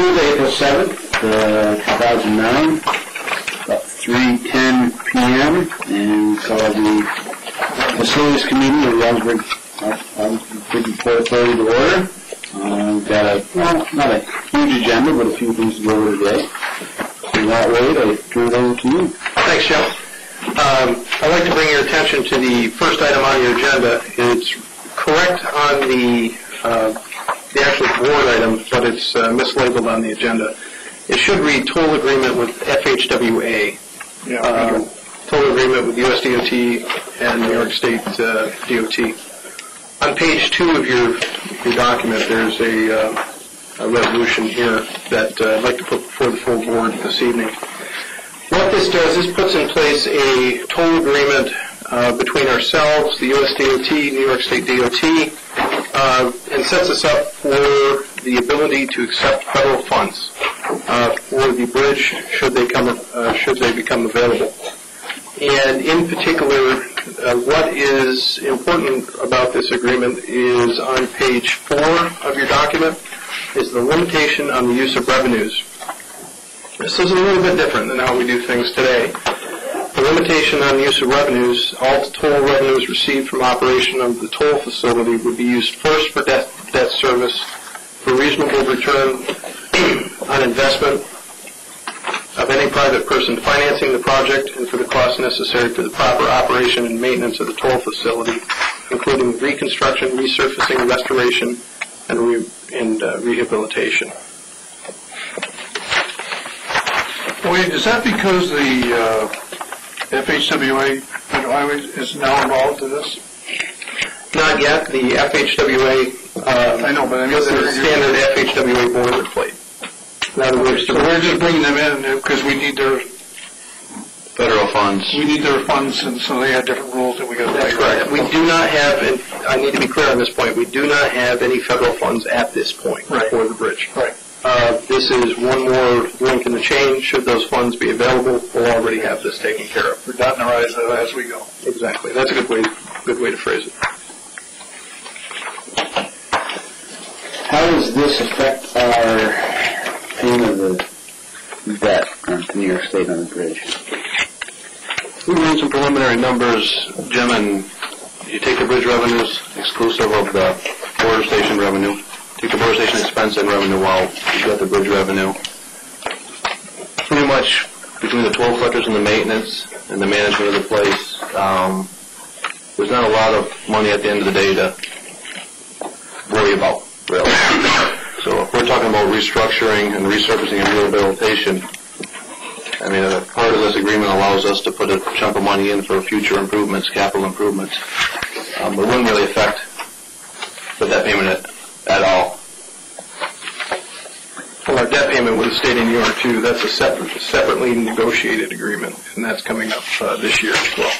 Tuesday, April 7th, 2009, about 3:10 p.m., and call the Facilities Committee of the Ogdensburg Port Authority to order. We've got not a huge agenda, but a few things to go over today. In that way, I turn it over to you. Thanks, Jeff. I'd like to bring your attention to the first item on your agenda. It's correct on the actual board item, but it's mislabeled on the agenda. It should read total agreement with FHWA. Total agreement with US DOT and New York State DOT. On page 2 of your document, there's a resolution here that I'd like to put before the full board this evening. What this does, this puts in place a total agreement between ourselves, the US DOT, New York State DOT, and sets us up for the ability to accept federal funds for the bridge should they become available. And in particular, what is important about this agreement is on page 4 of your document is the limitation on the use of revenues. This is a little bit different than how we do things today. The limitation on the use of revenues, all toll revenues received from operation of the toll facility would be used first for debt service, for reasonable return on investment of any private person financing the project, and for the costs necessary for the proper operation and maintenance of the toll facility, including reconstruction, resurfacing, restoration, and rehabilitation. Wait, is that because the FHWA highway is now involved in this? Not yet. The FHWA, I know, but I mean, this is a standard FHWA boilerplate. In other words, so we're just bringing them in because we need their federal funds. We need their funds, and so they have different rules that we got to. That's correct. We do not have, and I need to be clear on this point, we do not have any federal funds at this point for the bridge. Right. This is one more link in the chain. Should those funds be available, we'll already have this taken care of. We're dotting our I's as we go. Exactly. That's a good way to phrase it. How does this affect our payment of the debt to New York State on the bridge? We ran some preliminary numbers, Jim, and you take the bridge revenues exclusive of the border station revenue. Take the border station expense and revenue while you've got the bridge revenue. Pretty much between the toll collectors and the maintenance and the management of the place, there's not a lot of money at the end of the day to worry about, really. So if we're talking about restructuring and resurfacing and rehabilitation, I mean, a part of this agreement allows us to put a chunk of money in for future improvements, capital improvements. It wouldn't really affect the debt payment at all. Well, our debt payment with the state of New York, too, that's a separately negotiated agreement, and that's coming up this year as well.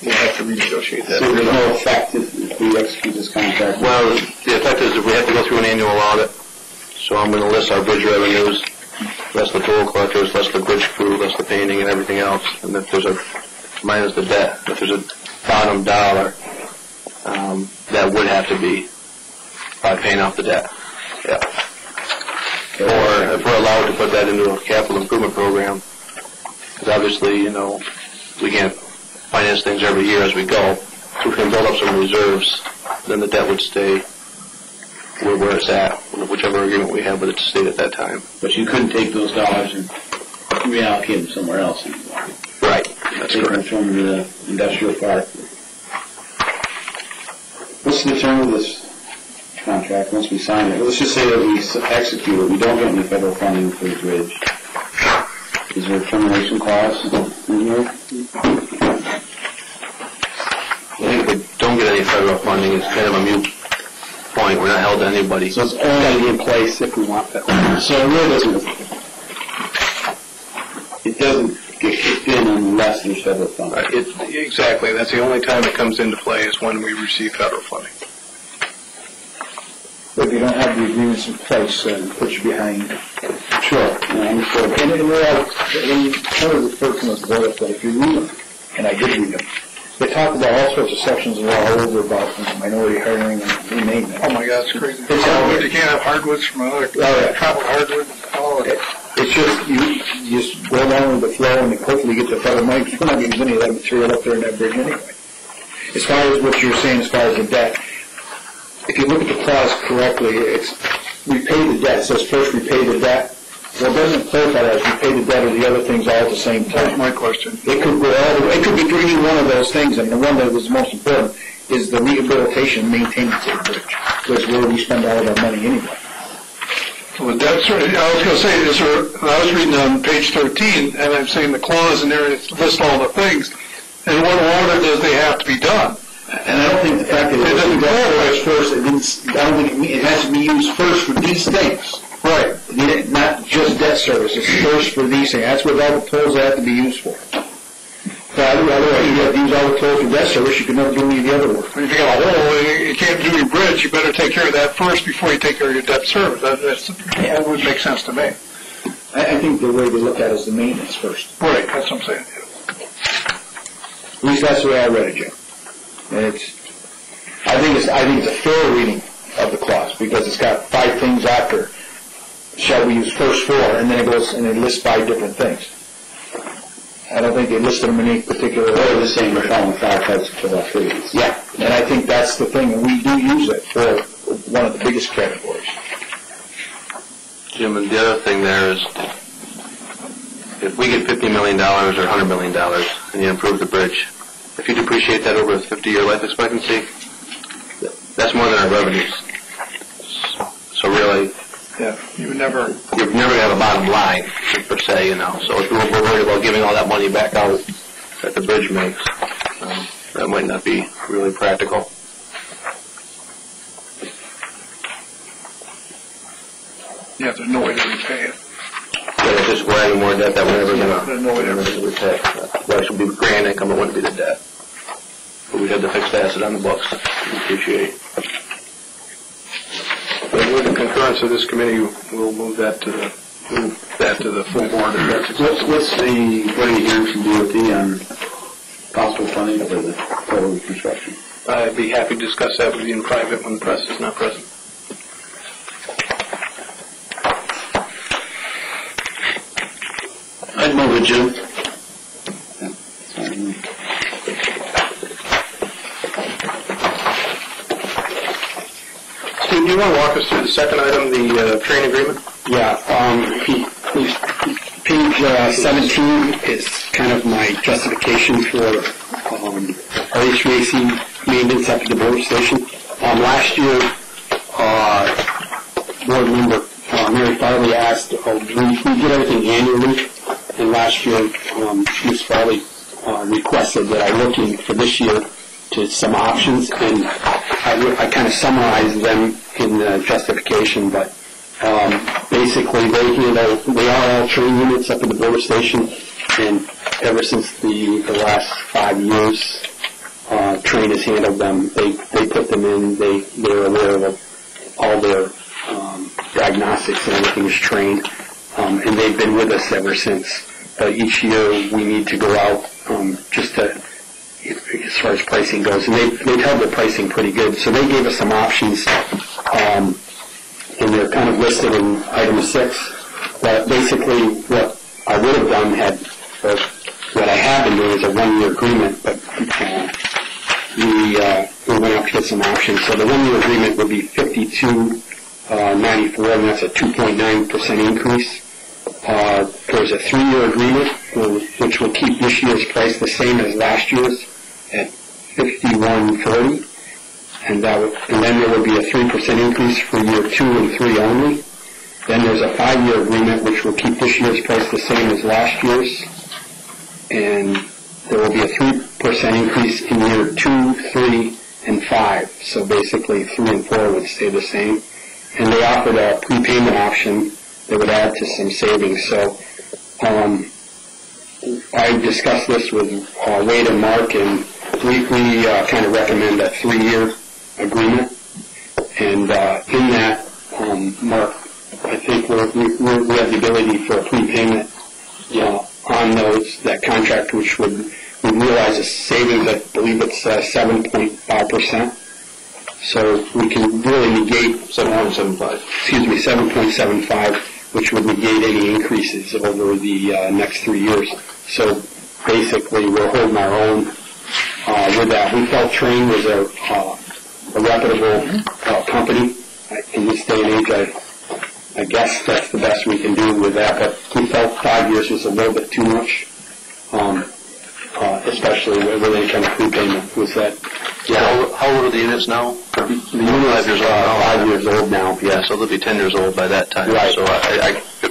We'll have to renegotiate that. So there's no effect if we execute this contract? Well, the effect is if we have to go through an annual audit, so I'm going to list our bridge revenues, less the toll collectors, less the bridge crew, less the painting and everything else, and if there's a minus the debt, if there's a bottom dollar, that would have to be by paying off the debt. Yeah. Or if we're allowed to put that into a capital improvement program, because obviously, you know, we can't finance things every year as we go. So we can build up some reserves, then the debt would stay where it's at, whichever agreement we have with the state at that time. But you couldn't take those dollars and reallocate them somewhere else anymore. Right. That's take correct. them from the industrial park. What's the term of this contract once we sign it? Let's just say that we execute it. We don't get any federal funding for the bridge. Is there a termination clause in here? I think if we don't get any federal funding, it's kind of a moot point. We're not held to anybody. So it's only in place if we want that. So it really doesn't get kicked in unless there's federal funding. Exactly. That's the only time it comes into play is when we receive federal funding. But if you don't have the agreements in place, it puts you behind. Sure. And we're all, part of the first one was boilerplate. If you read them, and I did read them, they talk about all sorts of sections of law over about minority hiring and maintenance. Oh my God, it's crazy. You can't have hardwoods from another tropical hardwood. flow and hopefully get the federal money, because we're not using any of that material up there in that bridge anyway. As far as what you're saying, as far as the debt, if you look at the clause correctly, it's repay the debt. It says first repay the debt. Well, it doesn't clarify that as repay the debt or the other things all at the same time. That's my question. It could go it could be any one of those things, and the one that was most important is the rehabilitation and maintenance of the bridge, which is where we spend all of our money anyway. Well, that's right. I was going to say this. I was reading on page 13, and I'm saying the clause in there lists all the things. In what order does they have to be done? And I don't think the fact that it doesn't go first, I don't think it has to be used first for these things. Right. Not just debt service. It's first for these things. That's what all the tolls have to be used for. But otherwise, you have to use all the tolls for debt service. You can never do any of the other work. If you got a hole, you can't do your bridge. You better take care of that first before you take care of your debt service. That would make sense to me. I think the way they look at it is the maintenance first. Right. That's what I'm saying. At least that's the way I read it, Jim. And I think it's a fair reading of the clause because it's got 5 things after. Shall we use first 4, and then it goes and it lists 5 different things. I don't think they listed them in any particular order. They're the same, we're calling firefighters for all 3. Yeah, and I think that's the thing, and we do use it for one of the biggest categories. Jim, and the other thing there is, if we get $50 million or $100 million and you improve the bridge, if you depreciate that over a 50-year life expectancy, that's more than our revenues. So really, Yeah, you'd never have a bottom line, per se, So if we're worried about giving all that money back out that the bridge makes, that might not be really practical. Yeah, there's no way to repay it. Yeah, just we're adding more debt that we're never There's going no way to to repay. Well, it should be grand income, it wouldn't be the debt. But we'd have the fixed asset on the books to depreciate. But with the concurrence of this committee, we'll move that to the full board. If that's acceptable. What are you hearing from DOT on possible funding for the total reconstruction? I'd be happy to discuss that with you in private when the press is not present. I'd move it, Jim. Steve, do you want to walk us through the second item, the train agreement? Yeah, page 17 is kind of my justification for our HVAC maintenance up at the border station. Last year, board member Mary Farley asked, we get everything annually, and last year Ms. Farley requested that I look in for this year to some options, and I kind of summarized them in the justification, but basically they are all train units up at the border station, and ever since the last 5 years, train has handled them. They put them in, they're aware of all their diagnostics and everything is trained, and they've been with us ever since. Each year we need to go out just to, as far as pricing goes, and they've held their pricing pretty good. So they gave us some options, and they're kind of listed in item 6. But basically, what I would have done or what I have been doing is a 1-year agreement, but we went out to get some options. So the 1-year agreement would be $52.94, and that's a 2.9% increase. There's a 3-year agreement, which will keep this year's price the same as last year's at $51.40, and then there will be a 3% increase for year 2 and 3 only. Then there's a 5-year agreement, which will keep this year's price the same as last year's, and there will be a 3% increase in year 2, 3, and 5. So basically 3 and 4 would stay the same. And they offered a prepayment option that would add to some savings. So I discussed this with Wade and Mark, and we kind of recommend a 3-year agreement. And in that, Mark, I think we have the ability for a prepayment on that contract, which would realize a savings. I believe it's 7.5%. So we can really negate 7.75. which would negate any increases over the next 3 years. So basically, we're holding our own with that. We felt Train was a reputable company. In this day and age, I guess that's the best we can do with that, but we felt 5 years was a little bit too much, especially with any kind of prepayment. Was that? Yeah. How old are the units now? The units are 5 years old now. Yeah, so they'll be 10 years old by that time. Right. So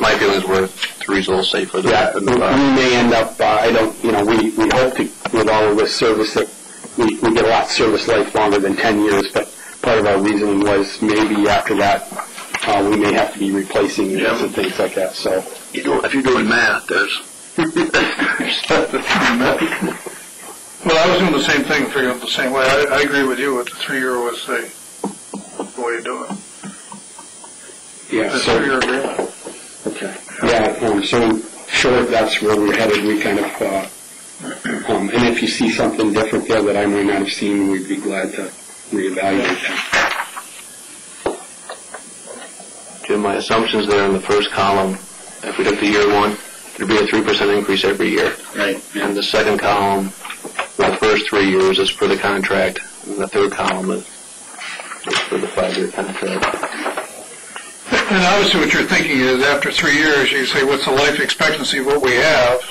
my feeling is we're 3's a little safer than Yeah, we may end up, we hope to, with all of this service, that we get a lot of service life longer than 10 years, but part of our reasoning was maybe after that, we may have to be replacing units and things like that, so. If you're doing math, there's... Well, I was doing the same thing, figuring it the same way. I agree with you. With the 3-year was the way to do it. Yeah, The 3-year agreement. Okay. Yeah, so in short, that's where we're headed. We kind of, and if you see something different there that I might not have seen, we'd be glad to reevaluate that. Jim, my assumptions there in the first column, if we took the year one, there'd be a 3% increase every year. Right. And the second column, for the first 3 years, is for the contract, and the third column is for the 5-year contract. And obviously what you're thinking is after 3 years, you say, what's the life expectancy of what we have?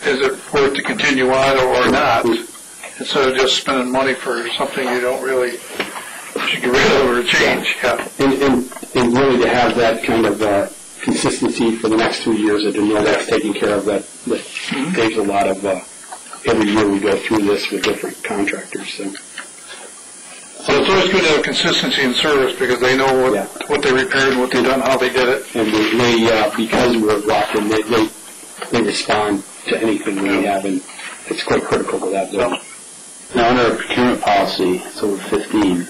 Is it worth to continue on or not? Instead of just spending money for something you don't really should get rid of or change. Yeah. And really to have that kind of consistency for the next 2 years and to know that's taken care of, that saves a lot of, every year we go through this with different contractors. So it's always good to have consistency in service because they know what they repaired, what they done, how they did it. And they because we're locked in, they respond to anything we have, and it's quite critical to that. Now, under our procurement policy, it's over 15.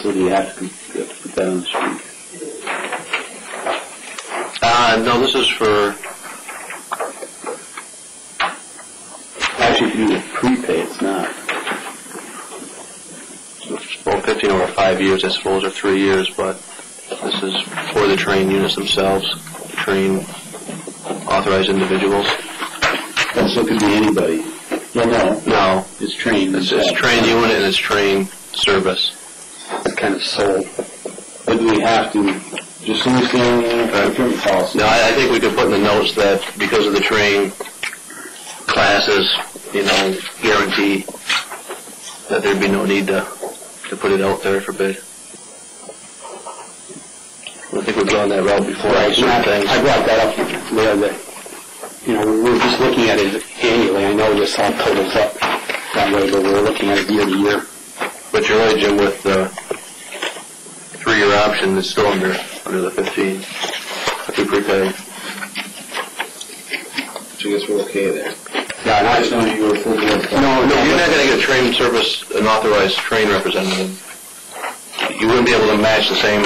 So do you have to put that on the street? No, this is for... Actually, if you do the prepay, it's not. Well, 15 over 5 years, I suppose, or 3 years, but this is for the train units themselves, train authorized individuals. So it could be anybody. Well, no, it's train. It's train unit and it's train service. It's kind of sold. But do we have to just understand the procurement policy? No, I think we could put in the notes that because of the train classes, guarantee that there'd be no need to put it out there for bid. I think we've gone that route before. Right, I brought that up there that, we're just looking at it annually. I know this all totals up that way, but we're looking at it year to year. But you're right, Jim, with the 3-year option, it's still under the 15. If we prepay. So I guess we're okay there. Yeah, and I just know you were full board. No, you're not going to get a train service, an authorized train representative. You wouldn't be able to match the same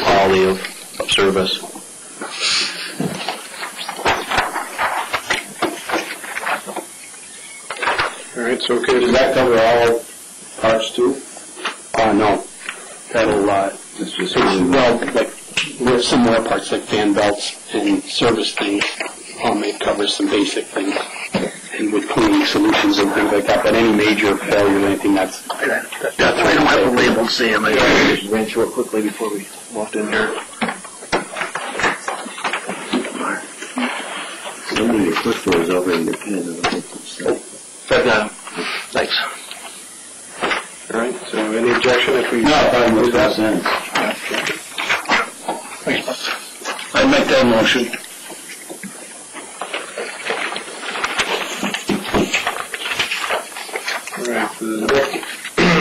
quality of service. All right, so okay. Does that cover all parts too? No. That'll, like, there's some more parts like fan belts and service things. It covers some basic things, and with cleaning solutions and things like that. But any major failure or anything, that's I don't have the label, Sam. I just ran through it quickly before we walked in here. Somebody put those over in the pen. Thanks. All right, so any objection if we... No, that makes no sense. I make that motion.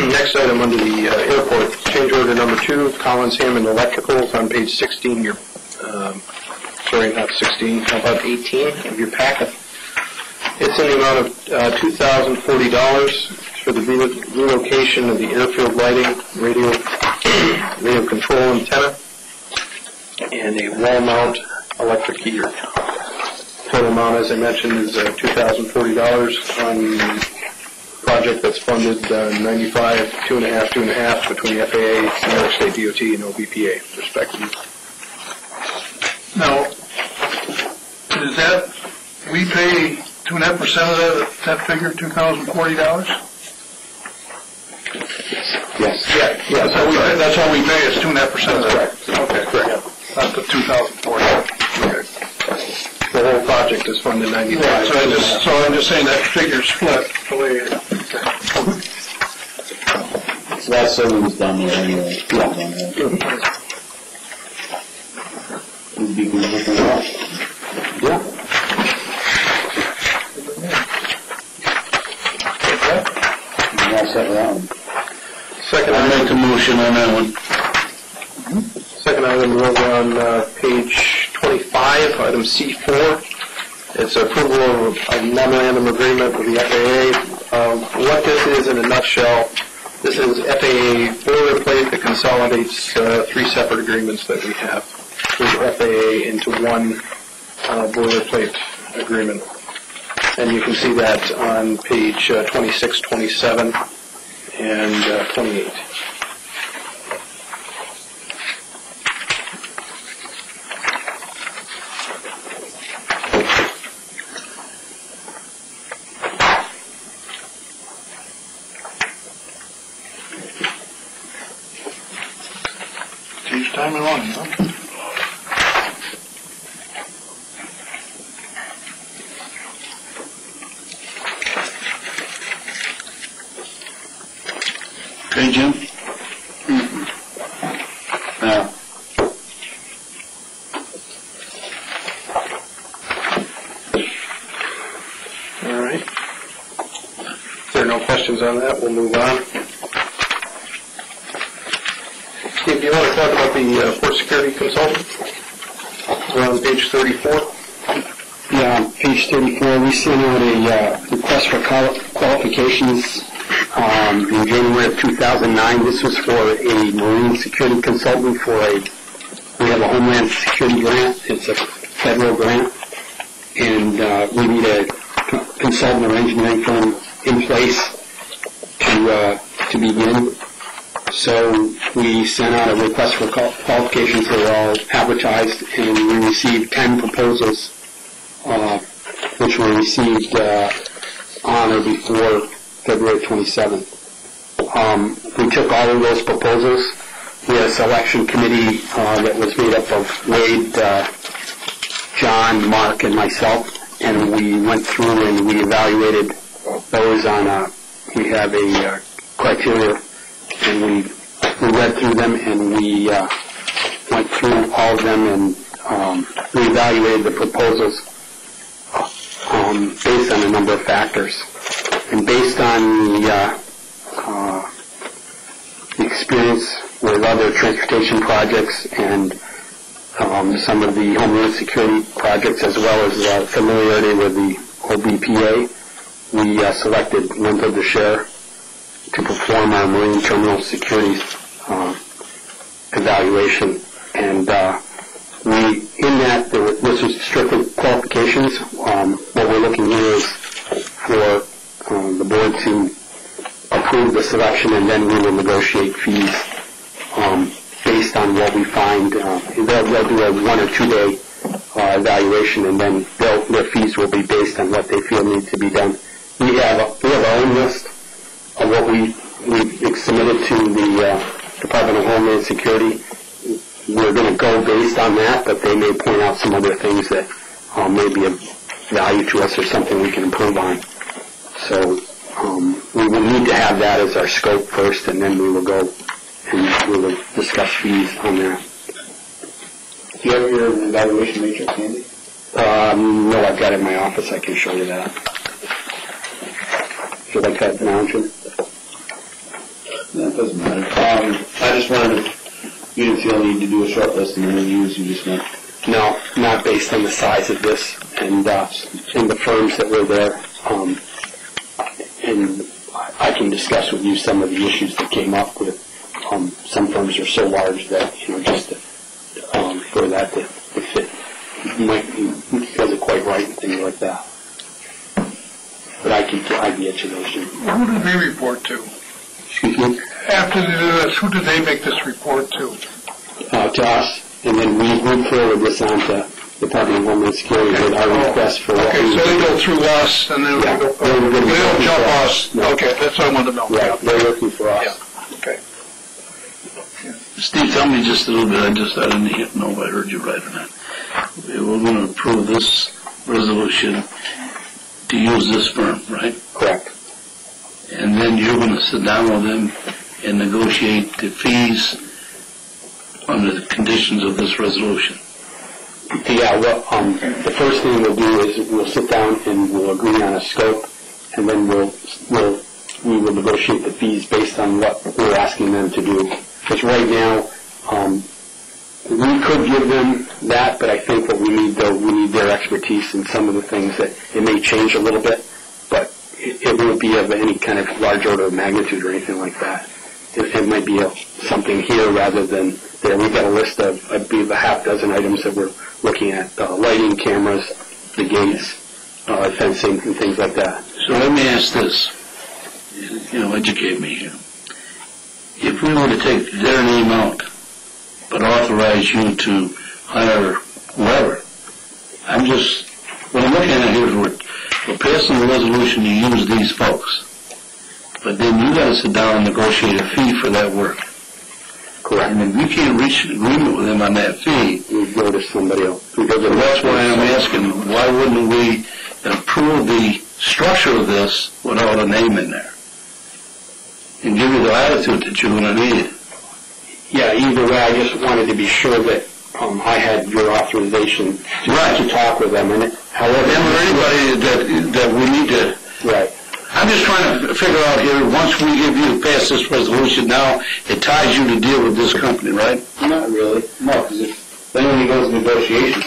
Next item under the airport, change order number 2, Collins Hammond Electricals on page 16. Not 16, how about 18 of your packet? It's in the amount of $2,040 for the relocation of the airfield lighting, radio control antenna, and a wall mount electric heater. Total amount, as I mentioned, is $2,040 on project that's funded 95, 2.5 between the FAA, New York State DOT, and OBPA, respectively. No. Is that, we pay 2.5% of that figure, $2,040? Yes. Yeah, that's all we pay is 2.5% of that. Okay, correct. Not the 2,040. Okay. The whole project is funded 95%. Yeah, so I'm just saying that figure's split the way. So that survey was done there anyway. Would be good looking at. Yeah. All set with that one. Second I'll item. make a motion on that one. Second item over on page 25, item C4. It's approval of a memorandum agreement with the FAA. What this is in a nutshell, this is FAA boilerplate that consolidates three separate agreements that we have with FAA into one boilerplate agreement. And you can see that on page 26, 27, and 28. Each time and one, huh? Okay, Jim? Now, All right. If there are no questions on that, we'll move on. Steve, do you want to talk about the port security consultant? We're on page 34. Yeah, on page 34, we sent out a request for qualifications in January of 2009. This was for a marine security consultant we have a Homeland Security grant. It's a federal grant, and we need a consultant or engineering firm in place to begin. So we sent out a request for qualifications that were all advertised, and we received 10 proposals, which were received on or before February 27th. We took all of those proposals. We had a selection committee that was made up of Wade, John, Mark, and myself, and we went through and we evaluated those on we have a criteria, and we read through them, and we went through all of them, and we evaluated the proposals based on a number of factors. And based on the experience with other transportation projects and some of the Homeland Security projects, as well as familiarity with the OBPA, we selected Linda DeShare to perform our marine terminal security evaluation. And this was strictly qualifications. What we're looking here is for the board to approve the selection, and then we will negotiate fees based on what we find. They'll do a 1 or 2 day evaluation, and then their fees will be based on what they feel needs to be done. We have our own list of what we submitted to the Department of Homeland Security. We're going to go based on that, but they may point out some other things that may be of value to us or something we can improve on. So we will need to have that as our scope first, and then we will go and we will discuss fees on that. Do you have your evaluation matrix handy? No, I've got it in my office. I can show you that. Should I cut it down, Jim? that doesn't matter. I just wanted to, you didn't feel the need to do a short list and interviews, you just went. No, not based on the size of this and the firms that were there. And I can discuss with you some of the issues that came up with. Some firms are so large that, just for that to fit wasn't quite right and things like that. But I get you those. Who did they report to? Excuse me? After they do this, who did they make this report to? To us, and then we forward this on to Department of Homeland Security with our request for what Okay, we so they go through us, and then Yeah, they they're don't jump us. No. Okay, that's what I wanted to know. Right, they're working for us. Yeah. Okay. Steve, tell me just a little bit, I didn't know if I heard you right or not. We're going to approve this resolution to use this firm, right? Correct. And then you're going to sit down with them and negotiate the fees under the conditions of this resolution. Yeah, well, the first thing we'll do is we'll sit down and we'll agree on a scope, and then we will negotiate the fees based on what we're asking them to do. Because right now, we could give them that, but I think what we need, though, we need their expertise in some of the things that it may change a little bit, but it won't be of any kind of large order of magnitude or anything like that. It might be something here rather than there. We've got a list of, I believe, a half dozen items that we're looking at, lighting, cameras, the gates, fencing, and things like that. So let me ask this, educate me here. If we were to take their name out, but authorize you to hire whoever, what I'm looking at here is we're passing the resolution to use these folks, but then you got to sit down and negotiate a fee for that work. Correct. And if we can't reach an agreement with them on that fee, We go to somebody else. so that's why I'm asking, why wouldn't we approve the structure of this without a name in there? And give you the latitude that you're going to need. Yeah, either way, I just wanted to be sure that I had your authorization to talk with them. And however, Them or anybody that we need to. right. I'm just trying to figure out here, once we give you pass this resolution now, it ties you to deal with this company, right? Not really, no, because then when he goes to negotiations,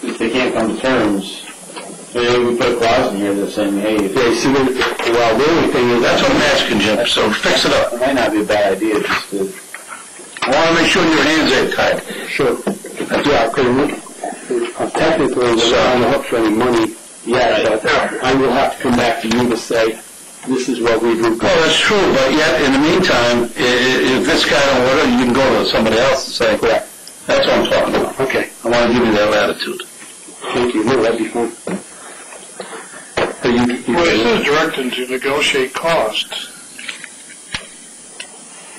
if they can't come to terms, maybe we put a clause in here that's saying, hey, Well, the only thing is That's what I'm asking, Jim, so fix it up. it might not be a bad idea just to, I want to make sure your hands ain't tied. sure. Yeah, because technically we're not on the hook for any money yet, but I will have to come back to you to say, this is what we do. Well, that's true, but yet, in the meantime, if this guy don't order, you can go to somebody else and say, Correct. that's what I'm talking about. Okay. I want to give you that latitude. Thank you. No, that'd be fun. Well, it says directed to negotiate costs.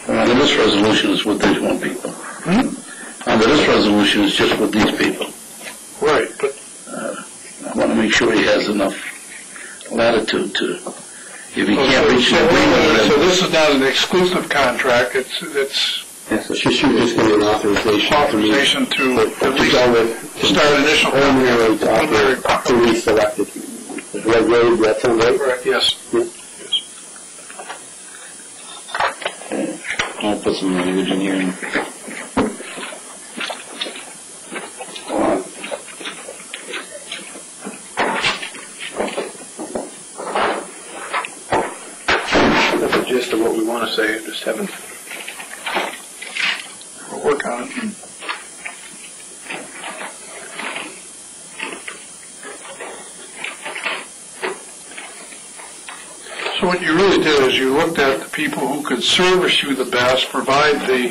Under this resolution, it's with these one people. Under this resolution, it's just with these people. Right, but I want to make sure he has enough latitude to, if he can't reach an agreement with so them. this is not an exclusive contract. It's She should just give me an authorization to at least to start initial preliminary contract. to be selected. Red Road, that sound right? Correct, yes. I'll put some language in here. That's the gist of what we want to say, just haven't. We'll work on it. So what you really did is you looked at the people who could service you the best, provide the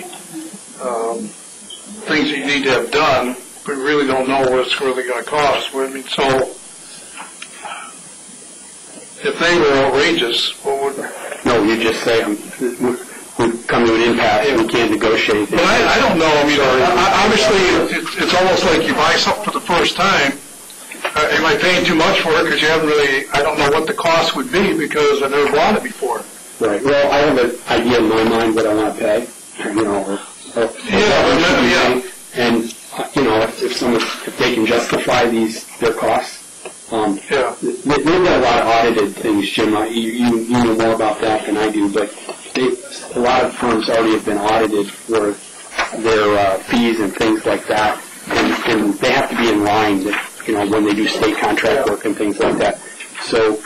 things that you need to have done, but really don't know what it's really going to cost. I mean, so if they were outrageous, what would... No, you just say we come to an impasse and we can't negotiate. But I don't know. I mean, obviously, it's almost like you buy something for the first time. Am I paying too much for it? Because you haven't really, I don't know what the cost would be because I've never bought it before. Right. Well, I have an idea in my mind what I want to pay. And if they can justify their costs. They've got a lot of audited things, Jim. You know more about that than I do, but a lot of firms already have been audited for their fees and things like that, and they have to be in line. When they do state contract work and things like that. So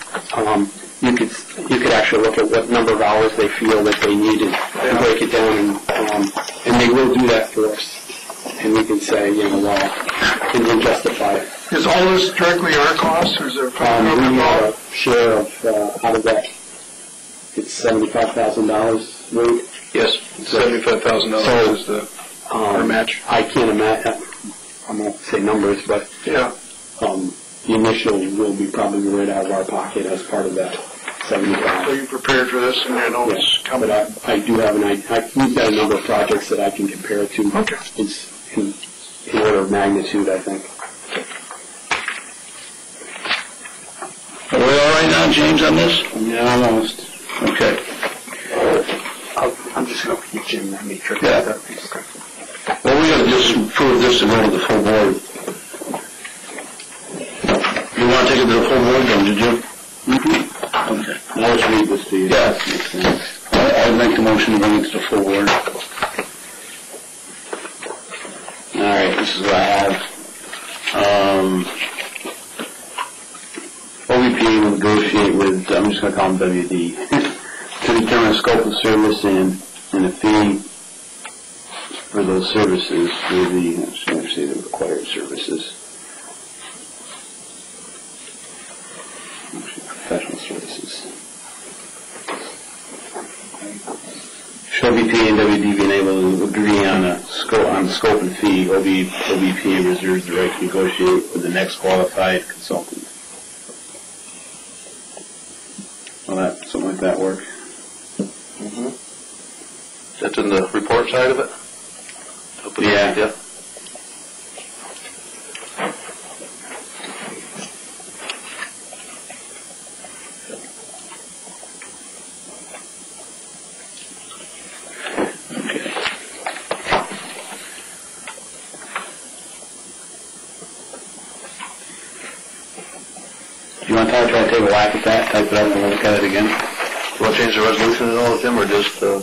you could actually look at what number of hours they feel that they need and break it down, and they will do that for us. And we can say, and then justify it. Is all this directly our cost, or is there We have a share of, out of that, it's $75,000, right? Yes, $75,000 is the or match? I can't imagine, I won't say numbers, but Yeah. the initial will be probably right out of our pocket as part of that Are 75. you prepared for this, and you know it's Yes, coming but up? I do have an idea. We've got a number of projects that I can compare it to. Okay. It's in order of magnitude, I think. Are we all right now, James, on this? Yeah, almost. Okay. I'm just going to keep Jim that matrix. Yeah. Well, we got to just approve this and go to the full board. You want to take it to the full board, don't you, Jim? Mm-hmm. Okay. I'll just read this to you. Yeah. I'd make the motion to bring it to the full board. All right, this is what I have. OBPA will negotiate with, I'm just going to call them WD, to determine the scope of service and a fee for those services, for the, I'm just going to say the required services. Professional services. Should OBPA and WD being able to agree on the scope and fee, OBPA reserves the right to negotiate with the next qualified consultant. Will that, something like that work? That's in the report side of it? Yeah. Yeah. Do you want to try to take a whack at that, type it up and look at it again? You want to change the resolution at all, Jim, or just, Well,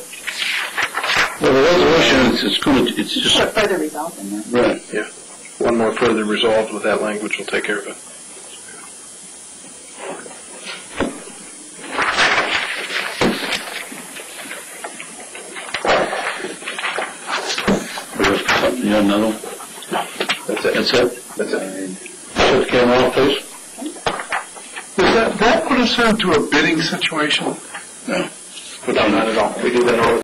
the resolution, it's going to, it's just... Put further resolve in there. Right. Yeah. One more further resolved with that language will take care of it. You got another one? That's it. That's it? That's it. Shut the camera off, please. Does that put us into a bidding situation? No. No, not at all. We do that all the